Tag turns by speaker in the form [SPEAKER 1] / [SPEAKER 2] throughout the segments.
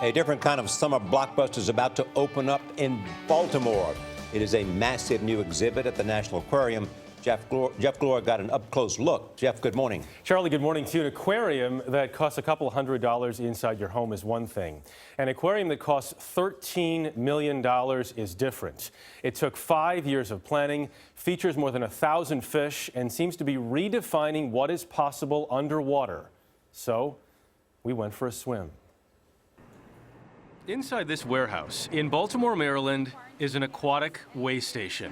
[SPEAKER 1] A different kind of summer blockbuster is about to open up in Baltimore. It is a massive new exhibit at the National Aquarium. Jeff Glor got an up-close look. Jeff, good morning.
[SPEAKER 2] Charlie, good morning to you. An aquarium that costs a couple $100 inside your home is one thing. An aquarium that costs $13 million is different. It took 5 years of planning, features more than 1,000 fish, and seems to be redefining what is possible underwater. So we went for a swim. Inside this warehouse in Baltimore, Maryland, is an aquatic weigh station.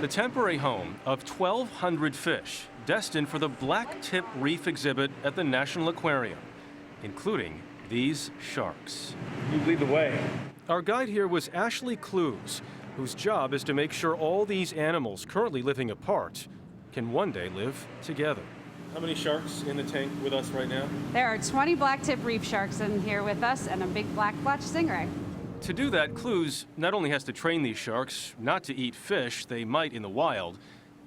[SPEAKER 2] The temporary home of 1,200 fish destined for the black tip reef exhibit at the National Aquarium, including these sharks.
[SPEAKER 3] You lead the way.
[SPEAKER 2] Our guide here was Ashley Clues, whose job is to make sure all these animals currently living apart can one day live together. How many sharks in the tank with us right now?
[SPEAKER 4] There are 20 blacktip reef sharks in here with us and a big black blotch stingray.
[SPEAKER 2] To do that, Clues not only has to train these sharks not to eat fish they might in the wild,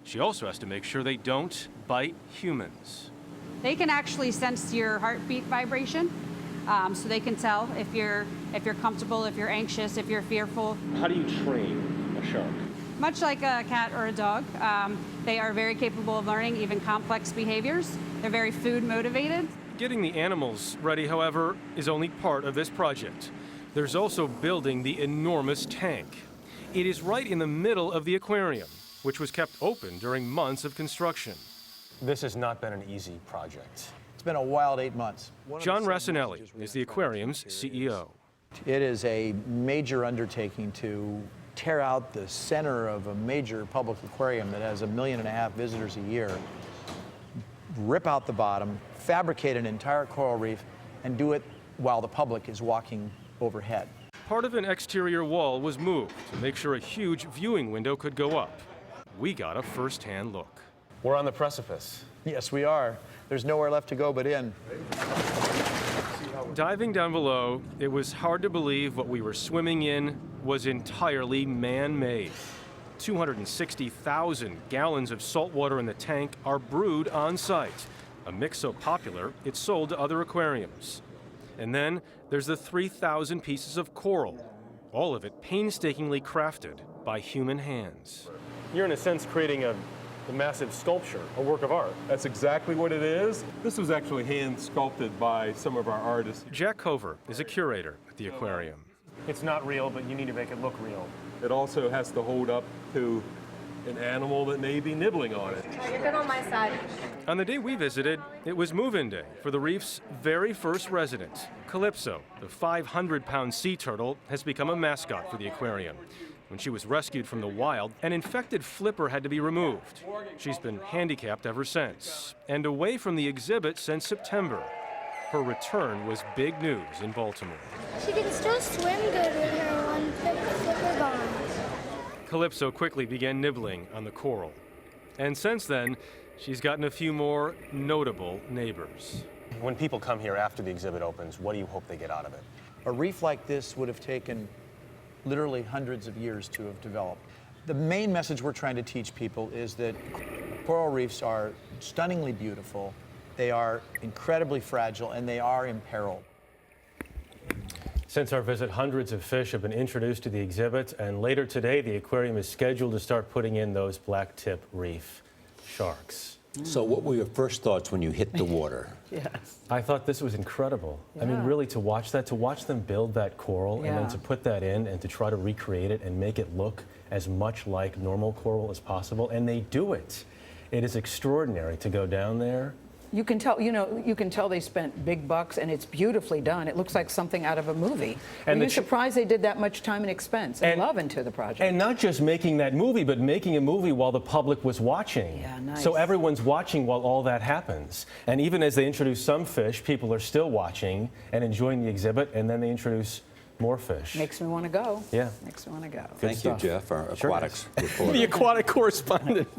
[SPEAKER 2] she also has to make sure they don't bite humans.
[SPEAKER 4] They can actually sense your heartbeat vibration, so they can tell if you're comfortable, if you're anxious, if you're fearful.
[SPEAKER 3] How do you train a shark?
[SPEAKER 4] Much like a cat or a dog, they are very capable of learning even complex behaviors. They're very food motivated.
[SPEAKER 2] Getting the animals ready, however, is only part of this project. There's also building the enormous tank. It is right in the middle of the aquarium, which was kept open during months of construction. This has not been an easy project.
[SPEAKER 5] It's been a wild 8 months.
[SPEAKER 2] John Rasinelli is the aquarium's CEO.
[SPEAKER 5] It is a major undertaking to tear out the center of a major public aquarium that has 1.5 million visitors a year, rip out the bottom, fabricate an entire coral reef, and do it while the public is walking overhead.
[SPEAKER 2] Part of an exterior wall was moved to make sure a huge viewing window could go up. We got a first-hand look. We're on the precipice.
[SPEAKER 5] Yes, we are. There's nowhere left to go but in.
[SPEAKER 2] Diving down below, it was hard to believe what we were swimming in was entirely man-made. 260,000 gallons of salt water in the tank are brewed on site, a mix so popular it's sold to other aquariums. And then there's the 3,000 pieces of coral, all of it painstakingly crafted by human hands. You're in a sense creating a massive sculpture, a work of art.
[SPEAKER 6] That's exactly what it is. This was actually hand sculpted by some of our artists.
[SPEAKER 2] Jack Cover is a curator at the aquarium.
[SPEAKER 3] It's not real, but you need to make it look real.
[SPEAKER 6] It also has to hold up to an animal that may be nibbling on it.
[SPEAKER 7] You're good on my side.
[SPEAKER 2] On the day we visited, it was move-in day for the reef's very first resident. Calypso, the 500-pound sea turtle, has become a mascot for the aquarium. When she was rescued from the wild, an infected flipper had to be removed. She's been handicapped ever since, and away from the exhibit since September. Her return was big news in Baltimore.
[SPEAKER 7] She can still swim good with her one flipper gone.
[SPEAKER 2] Calypso quickly began nibbling on the coral. And since then, she's gotten a few more notable neighbors. When people come here after the exhibit opens, what do you hope they get out of it?
[SPEAKER 5] A reef like this would have taken literally hundreds of years to have developed. The main message we're trying to teach people is that coral reefs are stunningly beautiful, they are incredibly fragile, and they are imperiled.
[SPEAKER 2] Since our visit, hundreds of fish have been introduced to the exhibit, and later today, the aquarium is scheduled to start putting in those black tip reef sharks.
[SPEAKER 1] So what were your first thoughts when you hit the water?
[SPEAKER 8] Yes.
[SPEAKER 2] I thought this was incredible. I mean, really, to watch them build that coral and then to put that in and to try to recreate it and make it look as much like normal coral as possible, and they do it. It is extraordinary to go down there.
[SPEAKER 8] You can tell, you can tell they spent big bucks, and it's beautifully done. It looks like something out of a movie. And you're surprised they did that much time and expense and love into the project.
[SPEAKER 2] And not just making that movie, but making a movie while the public was watching.
[SPEAKER 8] Yeah, nice.
[SPEAKER 2] So everyone's watching while all that happens. And even as they introduce some fish, people are still watching and enjoying the exhibit, and then they introduce more fish.
[SPEAKER 8] Makes me want to go.
[SPEAKER 2] Yeah.
[SPEAKER 8] Makes me want to go.
[SPEAKER 1] Thank you, Jeff, our aquatics reporter.
[SPEAKER 2] The aquatic correspondent.